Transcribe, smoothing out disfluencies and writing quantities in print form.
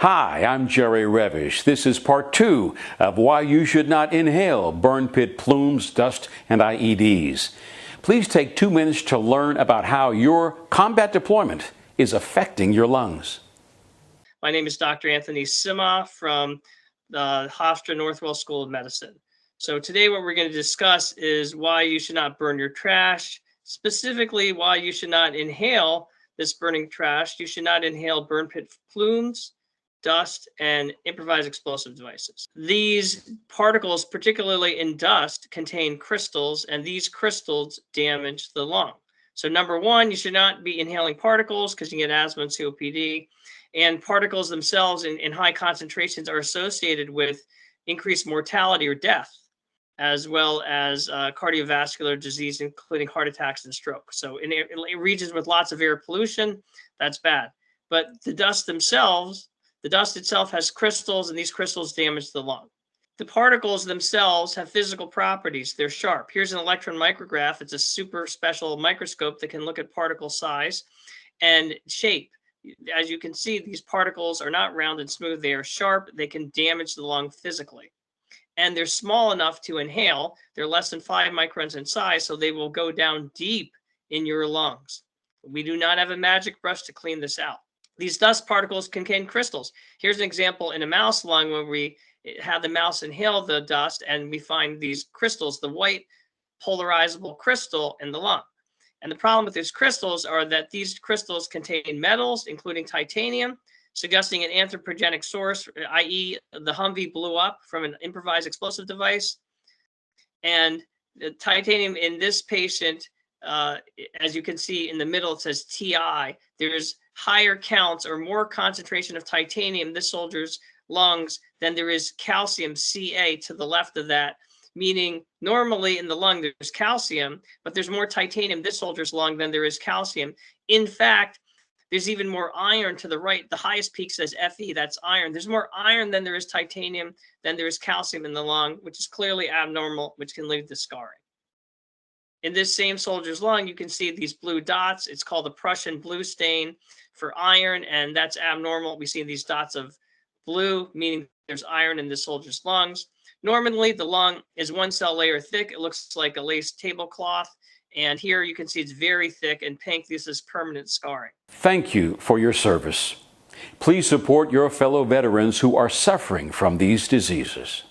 Hi, I'm Jerry Revish. This is part 2 of why you should not inhale burn pit plumes, dust, and IEDs. Please take 2 minutes to learn about how your combat deployment is affecting your lungs. My name is Dr. Anthony Sima from the Hofstra Northwell School of Medicine. So today what we're going to discuss is why you should not burn your trash, specifically why you should not inhale this burning trash. You should not inhale burn pit plumes, dust, and improvised explosive devices. These particles, particularly in dust, contain crystals, and these crystals damage the lung. So number one, you should not be inhaling particles because you get asthma and COPD. And particles themselves in high concentrations are associated with increased mortality or death, as well as cardiovascular disease, including heart attacks and stroke. So in regions with lots of air pollution, that's bad. But the dust itself has crystals, and these crystals damage the lung. The particles themselves have physical properties. They're sharp. Here's an electron micrograph. It's a super special microscope that can look at particle size and shape. As you can see, these particles are not round and smooth. They are sharp. They can damage the lung physically. And they're small enough to inhale. They're less than 5 microns in size, so they will go down deep in your lungs. We do not have a magic brush to clean this out. These dust particles contain crystals. Here's an example in a mouse lung where we have the mouse inhale the dust, and we find these crystals, the white polarizable crystal in the lung. And the problem with these crystals are that these crystals contain metals, including titanium, suggesting an anthropogenic source, i.e. the Humvee blew up from an improvised explosive device. And the titanium in this patient, as you can see in the middle, it says TI. There's higher counts or more concentration of titanium in this soldier's lungs than there is calcium, Ca, to the left of that. Meaning normally in the lung there's calcium, but there's more titanium in this soldier's lung than there is calcium. In fact, there's even more iron to the right. The highest peak says Fe, that's iron. There's more iron than there is titanium, than there is calcium in the lung, which is clearly abnormal, which can lead to scarring. In this same soldier's lung, you can see these blue dots. It's called the Prussian blue stain for iron, and that's abnormal. We see these dots of blue, meaning there's iron in this soldier's lungs. Normally, the lung is 1 cell layer thick. It looks like a lace tablecloth. And here you can see it's very thick and pink. This is permanent scarring. Thank you for your service. Please support your fellow veterans who are suffering from these diseases.